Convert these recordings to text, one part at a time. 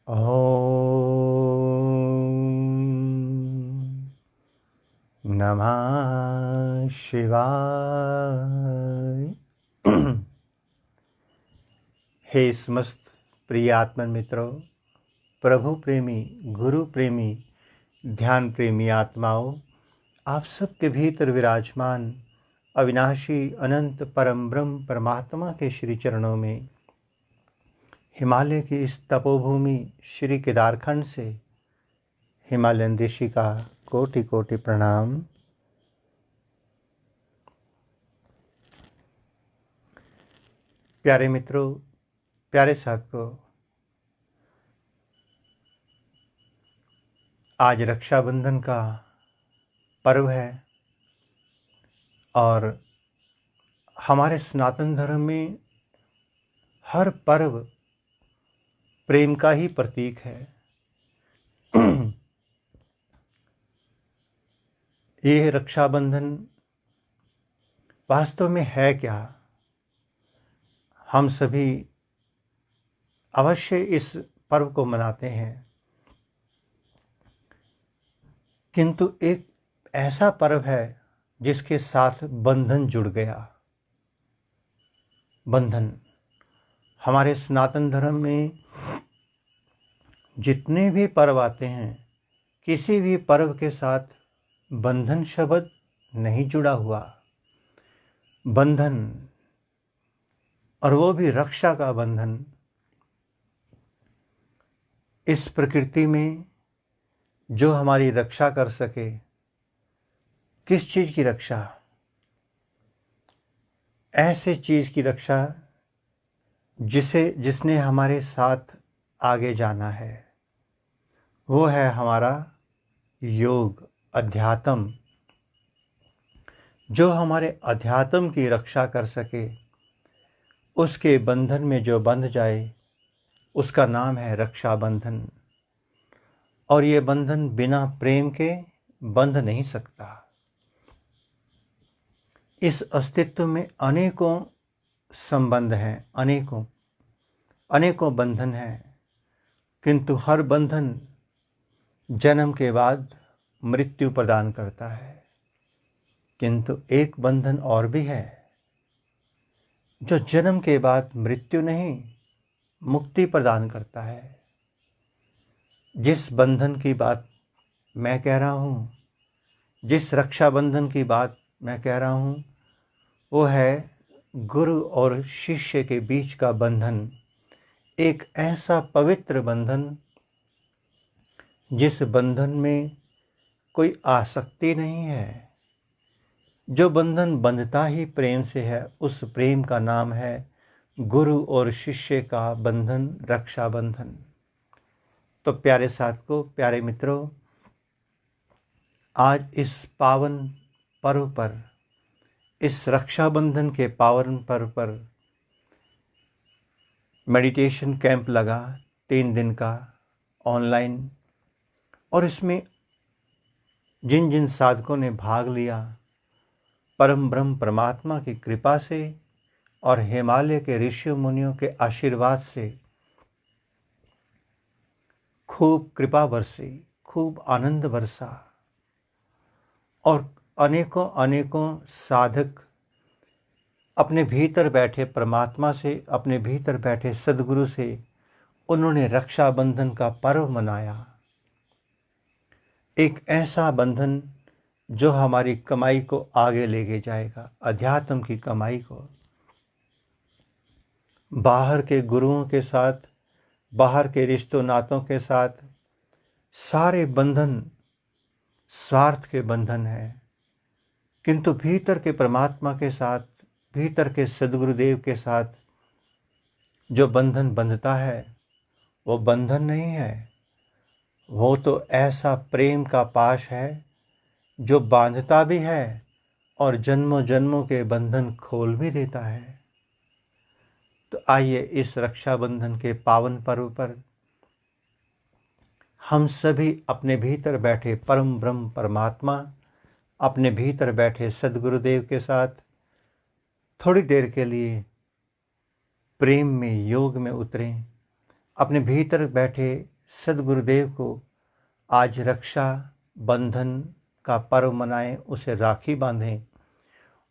ॐ नमः शिवाय। हे समस्त प्रिय आत्मन मित्रों, प्रभु प्रेमी, गुरु प्रेमी, ध्यान प्रेमी आत्माओं, आप सबके भीतर विराजमान अविनाशी अनंत परम ब्रह्म परमात्मा के श्री चरणों में हिमालय की इस तपोभूमि श्री केदारखंड से हिमालयन ऋषि का कोटि कोटि प्रणाम। प्यारे मित्रों, प्यारे साथियों, आज रक्षाबंधन का पर्व है और हमारे सनातन धर्म में हर पर्व प्रेम का ही प्रतीक है। ये रक्षाबंधन वास्तव में है क्या? हम सभी अवश्य इस पर्व को मनाते हैं, किंतु एक ऐसा पर्व है जिसके साथ बंधन जुड़ गया। बंधन हमारे सनातन धर्म में जितने भी पर्व आते हैं, किसी भी पर्व के साथ बंधन शब्द नहीं जुड़ा हुआ। बंधन, और वो भी रक्षा का बंधन। इस प्रकृति में जो हमारी रक्षा कर सके, किस चीज़ की रक्षा? ऐसे चीज़ की रक्षा जिसने हमारे साथ आगे जाना है। वो है हमारा योग, अध्यात्म। जो हमारे अध्यात्म की रक्षा कर सके, उसके बंधन में जो बंध जाए, उसका नाम है रक्षा बंधन। और ये बंधन बिना प्रेम के बंध नहीं सकता। इस अस्तित्व में अनेकों संबंध हैं, अनेकों बंधन हैं, किंतु हर बंधन जन्म के बाद मृत्यु प्रदान करता है। किंतु एक बंधन और भी है जो जन्म के बाद मृत्यु नहीं, मुक्ति प्रदान करता है। जिस बंधन की बात मैं कह रहा हूँ, जिस रक्षा बंधन की बात मैं कह रहा हूँ, वो है गुरु और शिष्य के बीच का बंधन। एक ऐसा पवित्र बंधन जिस बंधन में कोई आसक्ति नहीं है। जो बंधन बंधता ही प्रेम से है, उस प्रेम का नाम है गुरु और शिष्य का बंधन, रक्षा बंधन। तो प्यारे साथियों, प्यारे मित्रों, आज इस पावन पर्व पर, इस रक्षाबंधन के पावन पर्व पर मेडिटेशन कैंप लगा 3 दिन का ऑनलाइन। और इसमें जिन जिन साधकों ने भाग लिया, परम ब्रह्म परमात्मा की कृपा से और हिमालय के ऋषि मुनियों के आशीर्वाद से खूब कृपा बरसी, खूब आनंद बरसा। और अनेकों साधक अपने भीतर बैठे परमात्मा से, अपने भीतर बैठे सद्गुरु से उन्होंने रक्षाबंधन का पर्व मनाया। एक ऐसा बंधन जो हमारी कमाई को आगे लेके जाएगा, अध्यात्म की कमाई को। बाहर के गुरुओं के साथ, बाहर के रिश्तों नातों के साथ सारे बंधन स्वार्थ के बंधन है, किंतु भीतर के परमात्मा के साथ, भीतर के सद्गुरुदेव के साथ जो बंधन बंधता है, वो बंधन नहीं है, वो तो ऐसा प्रेम का पाश है जो बांधता भी है और जन्मों जन्मों के बंधन खोल भी देता है। तो आइए इस रक्षाबंधन के पावन पर्व पर हम सभी अपने भीतर बैठे परम ब्रह्म परमात्मा, अपने भीतर बैठे सद्गुरुदेव के साथ थोड़ी देर के लिए प्रेम में, योग में उतरें। अपने भीतर बैठे सद्गुरुदेव को आज रक्षा बंधन का पर्व मनाएं, उसे राखी बांधें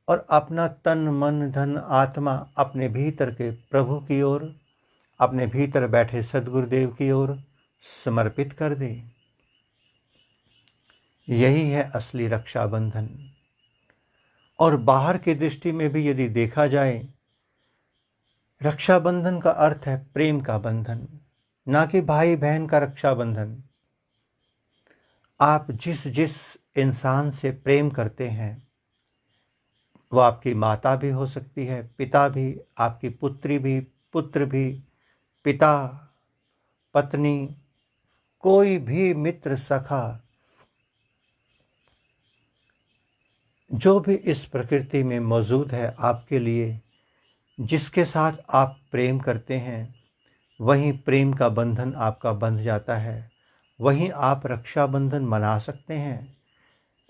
और अपना तन मन धन आत्मा अपने भीतर के प्रभु की ओर, अपने भीतर बैठे सद्गुरुदेव की ओर समर्पित कर दें। यही है असली रक्षाबंधन। और बाहर की दृष्टि में भी यदि देखा जाए, रक्षाबंधन का अर्थ है प्रेम का बंधन, ना कि भाई बहन का रक्षाबंधन। आप जिस जिस इंसान से प्रेम करते हैं, वो आपकी माता भी हो सकती है, पिता भी, आपकी पुत्री भी, पुत्र भी, पिता, पत्नी, कोई भी मित्र, सखा, जो भी इस प्रकृति में मौजूद है आपके लिए, जिसके साथ आप प्रेम करते हैं, वहीं प्रेम का बंधन आपका बंध जाता है, वहीं आप रक्षाबंधन मना सकते हैं।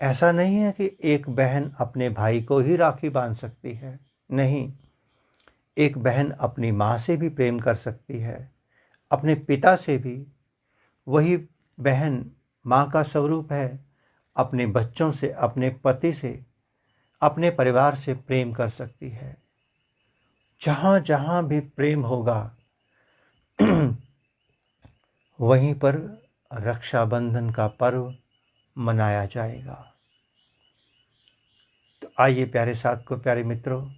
ऐसा नहीं है कि एक बहन अपने भाई को ही राखी बांध सकती है, नहीं, एक बहन अपनी माँ से भी प्रेम कर सकती है, अपने पिता से भी। वही बहन माँ का स्वरूप है, अपने बच्चों से, अपने पति से, अपने परिवार से प्रेम कर सकती है। जहाँ जहाँ भी प्रेम होगा वहीं पर रक्षाबंधन का पर्व मनाया जाएगा। तो आइए प्यारे साथ को, प्यारे मित्रों,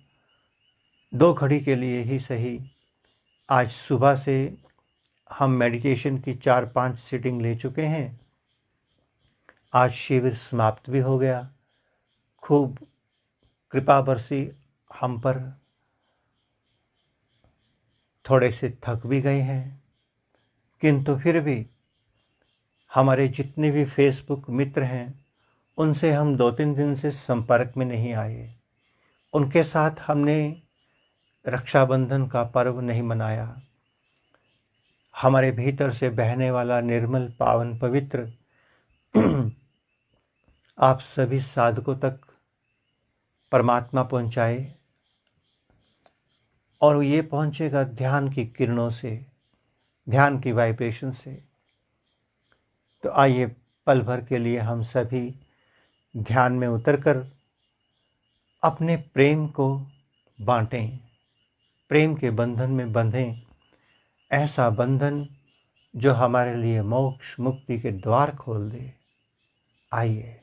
2 घड़ी के लिए ही सही, आज सुबह से हम मेडिटेशन की 4-5 सीटिंग ले चुके हैं। आज शिविर समाप्त भी हो गया। खूब कृपा बरसी हम पर, थोड़े से थक भी गए हैं, किंतु फिर भी हमारे जितने भी फेसबुक मित्र हैं, उनसे हम 2-3 दिन से संपर्क में नहीं आए। उनके साथ हमने रक्षाबंधन का पर्व नहीं मनाया। हमारे भीतर से बहने वाला निर्मल पावन पवित्र आप सभी साधकों तक परमात्मा पहुंचाए, और ये पहुंचेगा ध्यान की किरणों से, ध्यान की वाइब्रेशन से। तो आइए पल भर के लिए हम सभी ध्यान में उतरकर अपने प्रेम को बांटें, प्रेम के बंधन में बंधें, ऐसा बंधन जो हमारे लिए मोक्ष मुक्ति के द्वार खोल दे। आइए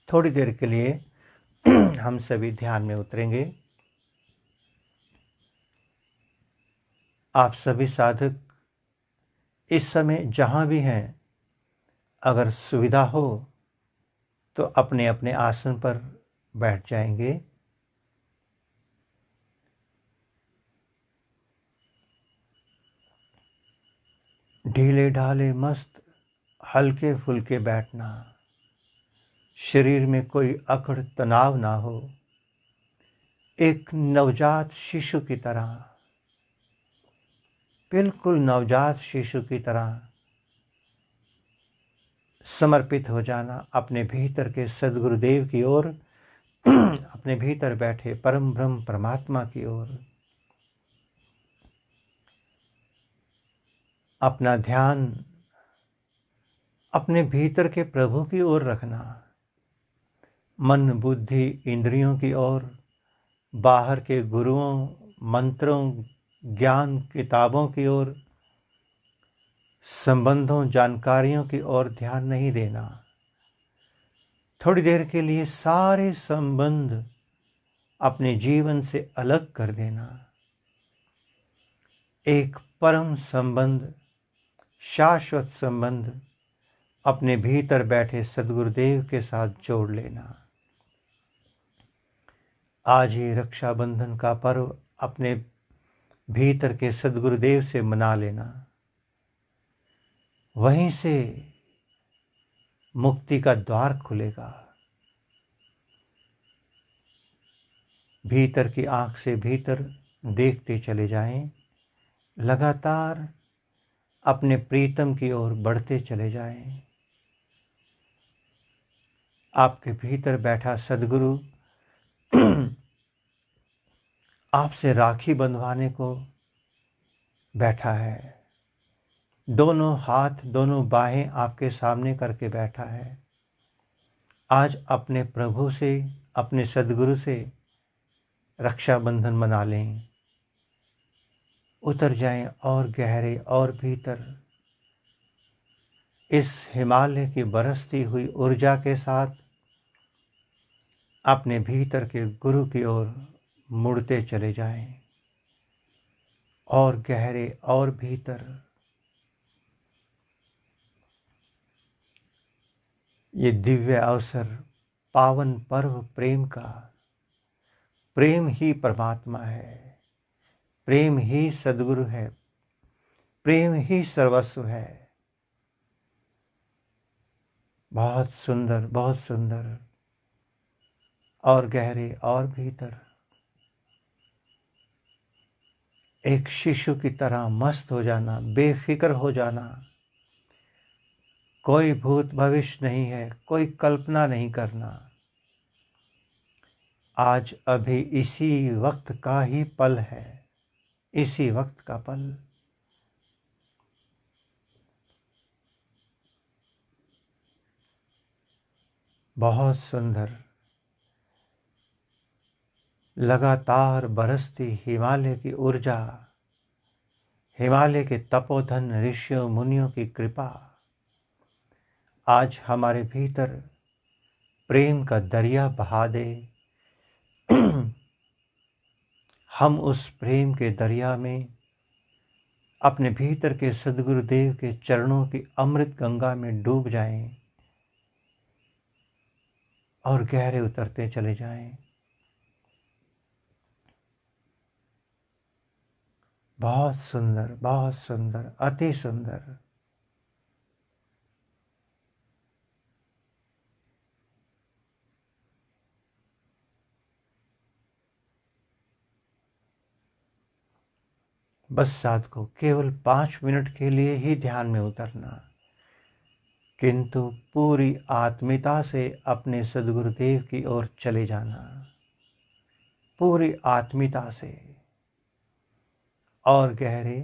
थोड़ी देर के लिए हम सभी ध्यान में उतरेंगे। आप सभी साधक इस समय जहाँ भी हैं, अगर सुविधा हो तो अपने अपने आसन पर बैठ जाएंगे। ढीले ढाले मस्त हल्के फुल्के बैठना, शरीर में कोई अकड़ तनाव ना हो, एक नवजात शिशु की तरह, बिल्कुल नवजात शिशु की तरह समर्पित हो जाना अपने भीतर के सद्गुरुदेव की ओर, अपने भीतर बैठे परम ब्रह्म परमात्मा की ओर। अपना ध्यान अपने भीतर के प्रभु की ओर रखना, मन बुद्धि इंद्रियों की ओर, बाहर के गुरुओं, मंत्रों, ज्ञान किताबों की ओर, संबंधों, जानकारियों की ओर ध्यान नहीं देना। थोड़ी देर के लिए सारे संबंध अपने जीवन से अलग कर देना। एक परम संबंध, शाश्वत संबंध अपने भीतर बैठे सद्गुरुदेव के साथ जोड़ लेना। आज ही रक्षाबंधन का पर्व अपने भीतर के सद्गुरुदेव से मना लेना। वहीं से मुक्ति का द्वार खुलेगा। भीतर की आंख से भीतर देखते चले जाएं, लगातार अपने प्रीतम की ओर बढ़ते चले जाएं। आपके भीतर बैठा सद्गुरु आपसे राखी बंधवाने को बैठा है। दोनों हाथ दोनों बाहें आपके सामने करके बैठा है। आज अपने प्रभु से, अपने सद्गुरु से रक्षाबंधन मना लें। उतर जाएं और गहरे और भीतर इस हिमालय की बरसती हुई ऊर्जा के साथ अपने भीतर के गुरु की ओर मुड़ते चले जाएं और गहरे और भीतर ये दिव्य अवसर, पावन पर्व प्रेम का। प्रेम ही परमात्मा है, प्रेम ही सद्गुरु है, प्रेम ही सर्वस्व है। बहुत सुंदर, बहुत सुंदर। और गहरे और भीतर एक शिशु की तरह मस्त हो जाना, बेफिक्र हो जाना। कोई भूत भविष्य नहीं है, कोई कल्पना नहीं करना। आज अभी इसी वक्त का ही पल है, इसी वक्त का पल। बहुत सुंदर। लगातार बरसती हिमालय की ऊर्जा, हिमालय के तपोधन ऋषियों मुनियों की कृपा आज हमारे भीतर प्रेम का दरिया बहा दे। हम उस प्रेम के दरिया में अपने भीतर के सद्गुरुदेव के चरणों की अमृत गंगा में डूब जाएं और गहरे उतरते चले जाएं। बहुत सुंदर, बहुत सुंदर, अति सुंदर। बस साधकों, केवल 5 मिनट के लिए ही ध्यान में उतरना, किंतु पूरी आत्मीयता से अपने सद्गुरुदेव की ओर चले जाना, पूरी आत्मीयता से और गहरे।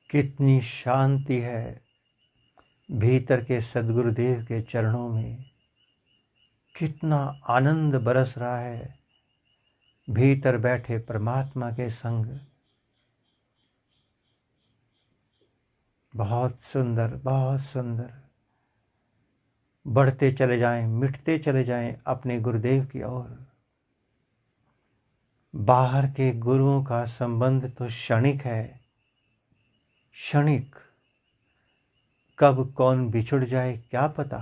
कितनी शांति है भीतर के सद्गुरुदेव के चरणों में, कितना आनंद बरस रहा है भीतर बैठे परमात्मा के संग। बहुत सुंदर, बहुत सुंदर। बढ़ते चले जाएं, मिटते चले जाएं अपने गुरुदेव की ओर। बाहर के गुरुओं का संबंध तो क्षणिक है, क्षणिक। कब कौन बिछुड़ जाए क्या पता।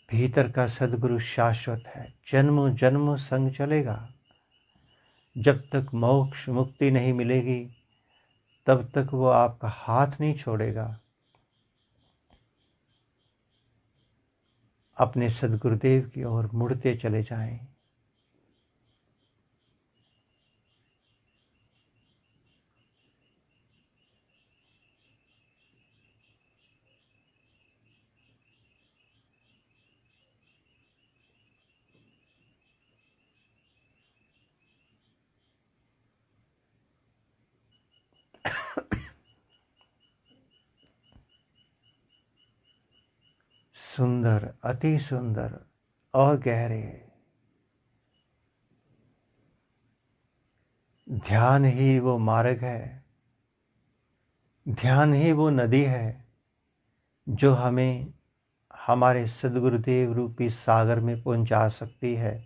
भीतर का सद्गुरु शाश्वत है, जन्मों जन्मों संग चलेगा। जब तक मोक्ष मुक्ति नहीं मिलेगी तब तक वो आपका हाथ नहीं छोड़ेगा। अपने सद्गुरुदेव की ओर मुड़ते चले जाएं। सुंदर, अति सुंदर और गहरे। ध्यान ही वो मार्ग है, ध्यान ही वो नदी है जो हमें हमारे सद्गुरुदेव रूपी सागर में पहुंचा सकती है।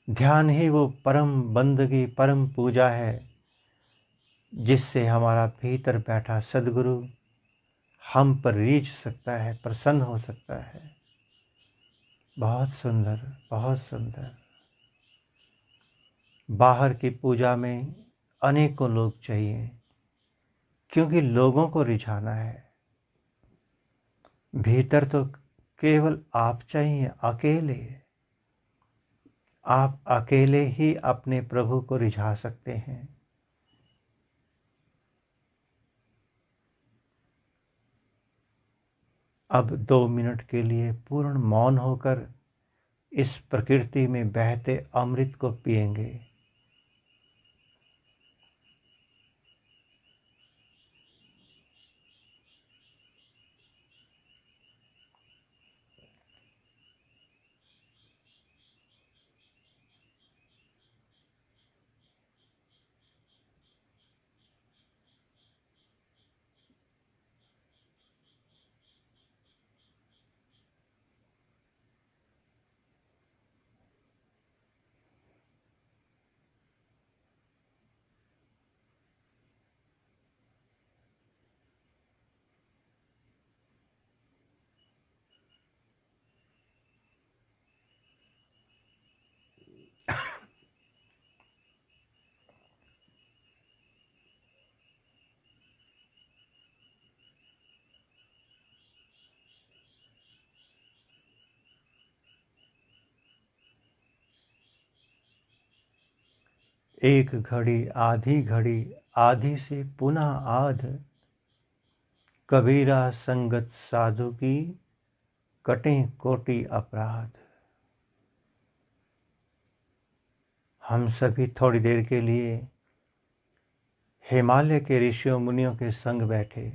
ध्यान ही वो परम बंदगी, परम पूजा है जिससे हमारा भीतर बैठा सद्गुरु हम पर रीझ सकता है, प्रसन्न हो सकता है। बहुत सुंदर, बहुत सुंदर। बाहर की पूजा में अनेकों लोग चाहिए, क्योंकि लोगों को रिझाना है। भीतर तो केवल आप चाहिए, अकेले। आप अकेले ही अपने प्रभु को रिझा सकते हैं। अब 2 मिनट के लिए पूर्ण मौन होकर इस प्रकृति में बहते अमृत को पिएंगे। एक घड़ी आधी से पुनः आध, कबीरा संगत साधु की कटें कोटि अपराध। हम सभी थोड़ी देर के लिए हिमालय के ऋषियों मुनियों के संग बैठे,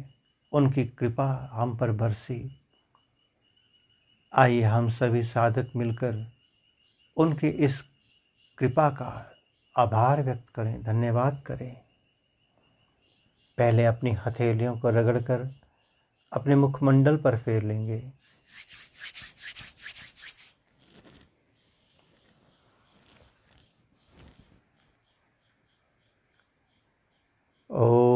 उनकी कृपा हम पर बरसी। आइए हम सभी साधक मिलकर उनकी इस कृपा का आभार व्यक्त करें, धन्यवाद करें। पहले अपनी हथेलियों को रगड़कर अपने मुखमंडल पर फेर लेंगे। ओम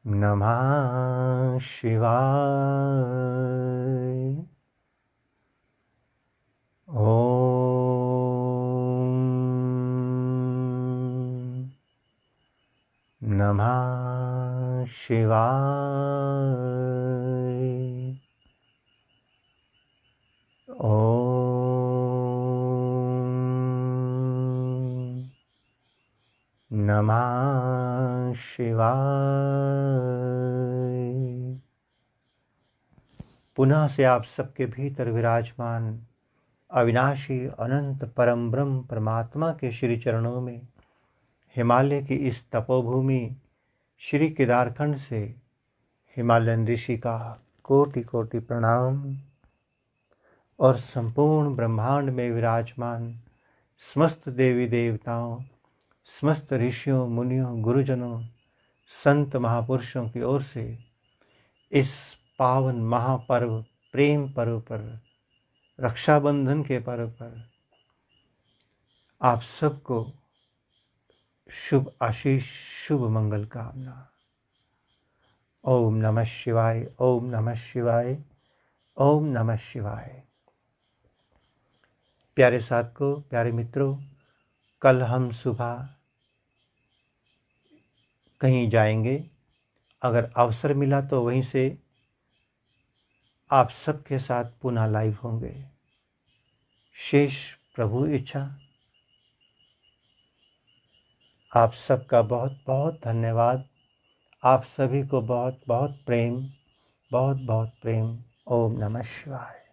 नमः शिवाय। ओम नमः शिवाय। ओम नमः शिवाय। पुनः से आप सबके भीतर विराजमान अविनाशी अनंत परम ब्रह्म परमात्मा के श्री चरणों में हिमालय की इस तपोभूमि श्री केदारखंड से हिमालयन ऋषि का कोटि कोटि प्रणाम। और संपूर्ण ब्रह्मांड में विराजमान समस्त देवी देवताओं, समस्त ऋषियों मुनियों गुरुजनों संत महापुरुषों की ओर से इस पावन महापर्व प्रेम पर्व पर, रक्षाबंधन के पर्व पर आप सबको शुभ आशीष, शुभ मंगल कामना। ओम नमः शिवाय, ओम नमः शिवाय, ओम नमः शिवाय। प्यारे साधकों, प्यारे मित्रों, कल हम सुबह कहीं जाएंगे। अगर अवसर मिला तो वहीं से आप सबके साथ पुनः लाइव होंगे। शेष प्रभु इच्छा। आप सबका बहुत बहुत धन्यवाद। आप सभी को बहुत बहुत प्रेम, बहुत बहुत प्रेम। ओम नमः शिवाय।